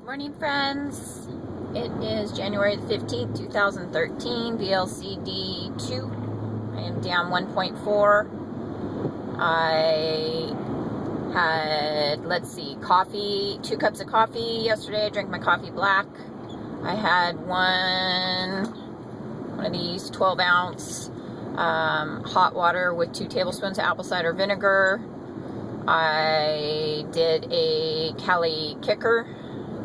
Morning, friends. It is January the 15th, 2013, Vlcd 2. I am down 1.4. I had, coffee, 2 cups of coffee yesterday. I drank my coffee black. I had one of these 12-ounce hot water with 2 tablespoons of apple cider vinegar. I did a Cali kicker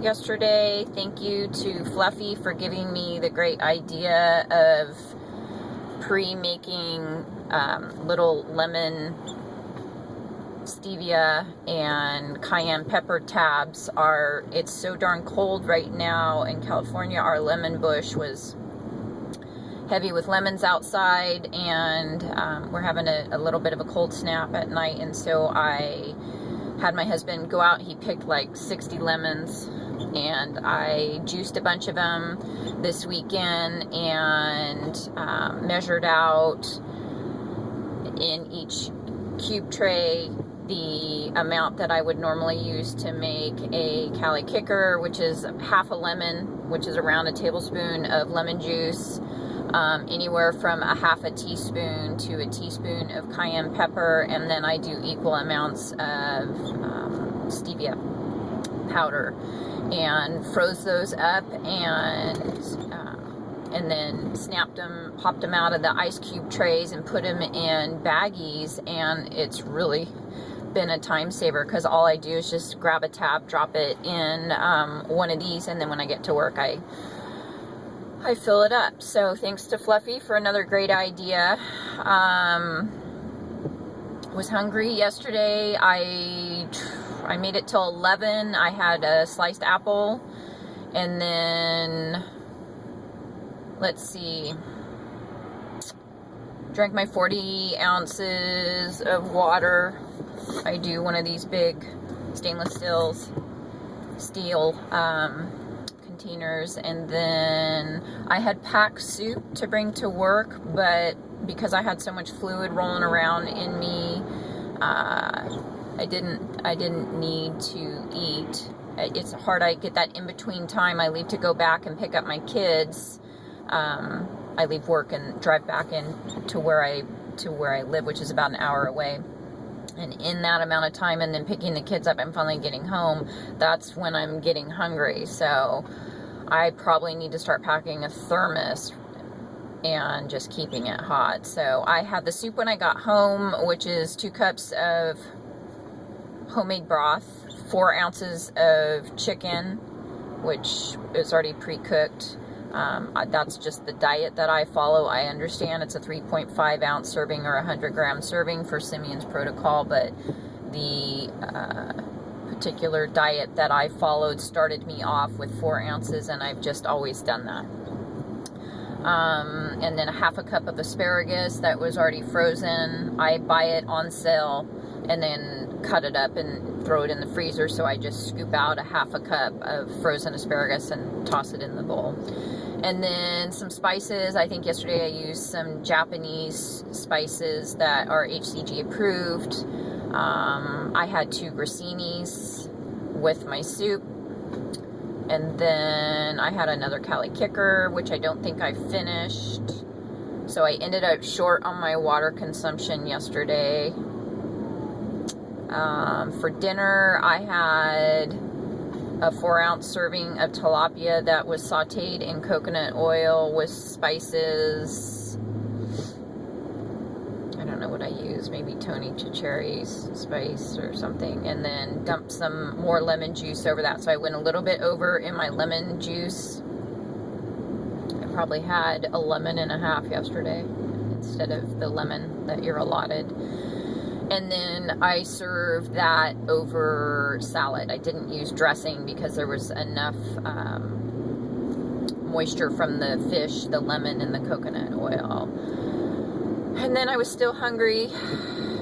yesterday. Thank you to Fluffy for giving me the great idea of pre-making little lemon stevia and cayenne pepper tabs. It's so darn cold right now in California. Our lemon bush was heavy with lemons outside, and we're having a little bit of a cold snap at night, and so I had my husband go out. He picked like 60 lemons, and I juiced a bunch of them this weekend and measured out in each cube tray the amount that I would normally use to make a Cali kicker, which is half a lemon, which is around a tablespoon of lemon juice, anywhere from a half a teaspoon to a teaspoon of cayenne pepper, and then I do equal amounts of stevia powder, and froze those up, and then snapped them, popped them out of the ice cube trays and put them in baggies, and it's really been a time saver because all I do is just grab a tab, drop it in one of these, and then when I get to work I fill it up. So thanks to Fluffy for another great idea. Was hungry yesterday. I made it till 11. I had a sliced apple, and then drank my 40 ounces of water. I do one of these big stainless steel containers, and then I had packed soup to bring to work, but because I had so much fluid rolling around in me, I didn't need to eat. It's hard. I get that in between time. I leave to go back and pick up my kids. I leave work and drive back in to where I live, which is about an hour away. And in that amount of time, and then picking the kids up and finally getting home, that's when I'm getting hungry. So I probably need to start packing a thermos and just keeping it hot. So I had the soup when I got home, which is 2 cups of homemade broth, 4 ounces of chicken, which is already pre-cooked. That's just the diet that I follow. I understand it's a 3.5 ounce serving or 100 gram serving for Simeon's protocol, but the particular diet that I followed started me off with 4 ounces, and I've just always done that. And then a half a cup of asparagus that was already frozen. I buy it on sale and then cut it up and throw it in the freezer, so I just scoop out a half a cup of frozen asparagus and toss it in the bowl. And then some spices. I think yesterday I used some Japanese spices that are HCG approved. I had 2 grissinis with my soup. And then I had another Cali kicker, which I don't think I finished. So I ended up short on my water consumption yesterday. For dinner, I had a 4 ounce serving of tilapia that was sauteed in coconut oil with spices. I don't know what I used, maybe Tony Chicheri's spice or something, and then dumped some more lemon juice over that. So I went a little bit over in my lemon juice. I probably had a lemon and a half yesterday instead of the lemon that you're allotted. And then I served that over salad. I didn't use dressing because there was enough moisture from the fish, the lemon, and the coconut oil. And then I was still hungry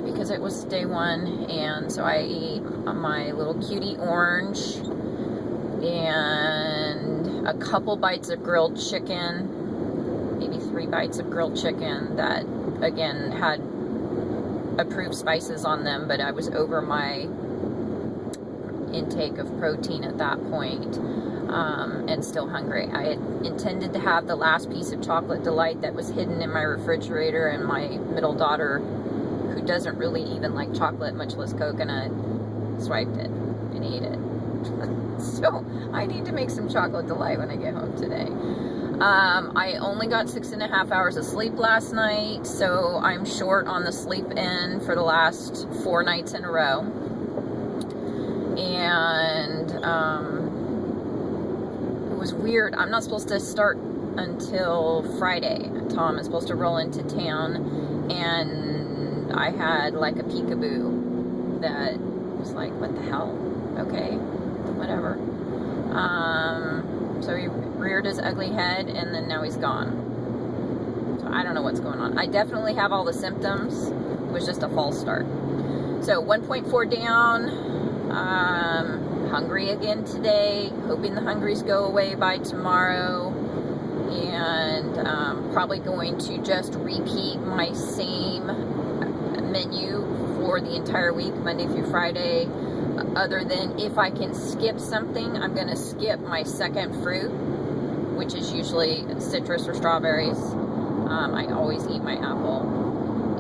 because it was day 1, and so I ate my little cutie orange and a couple bites of grilled chicken, maybe 3 bites of grilled chicken that, again, had approved spices on them, but I was over my intake of protein at that point, and still hungry. I had intended to have the last piece of chocolate delight that was hidden in my refrigerator, and my middle daughter, who doesn't really even like chocolate, much less coconut, swiped it and ate it. So I need to make some chocolate delight when I get home today. I only got 6.5 hours of sleep last night, so I'm short on the sleep in for the last 4 nights in a row. And it was weird. I'm not supposed to start until Friday. Tom is supposed to roll into town, and I had like a peekaboo that was like, what the hell? Okay, whatever. So he reared his ugly head, and then now he's gone. So I don't know what's going on. I definitely have all the symptoms. It was just a false start. So 1.4 down. Hungry again today. Hoping the hungries go away by tomorrow. And probably going to just repeat my same menu for the entire week, Monday through Friday. Other than if I can skip something, I'm going to skip my second fruit, which is usually citrus or strawberries. I always eat my apple.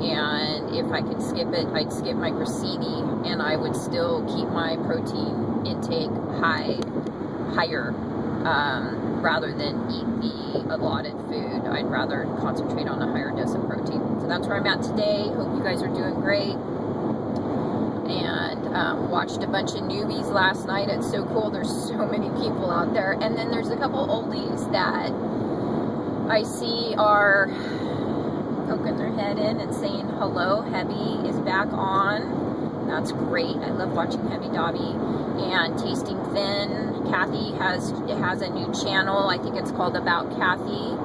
And if I could skip it, I'd skip my Vlcd, and I would still keep my protein intake higher, rather than eat the allotted food. I'd rather concentrate on a higher dose of protein. So that's where I'm at today. Hope you guys are doing great. And watched a bunch of newbies last night. It's so cool. There's so many people out there. And then there's a couple oldies that I see are poking their head in and saying hello. Heavy is back on. That's great. I love watching Heavy Dobby. And Tasting Thin. Kathy has a new channel. I think it's called About Kathy.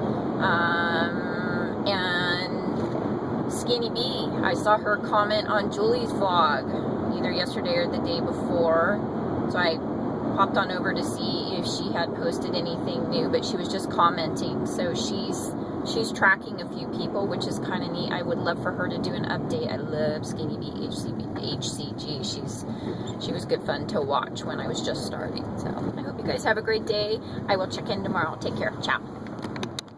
And Skinny Bee. I saw her comment on Julie's vlog either yesterday or the day before. So I popped on over to see if she had posted anything new, but she was just commenting. So she's tracking a few people, which is kind of neat. I would love for her to do an update. I love Skinny Bee HCG. She was good fun to watch when I was just starting. So I hope you guys have a great day. I will check in tomorrow. Take care. Ciao.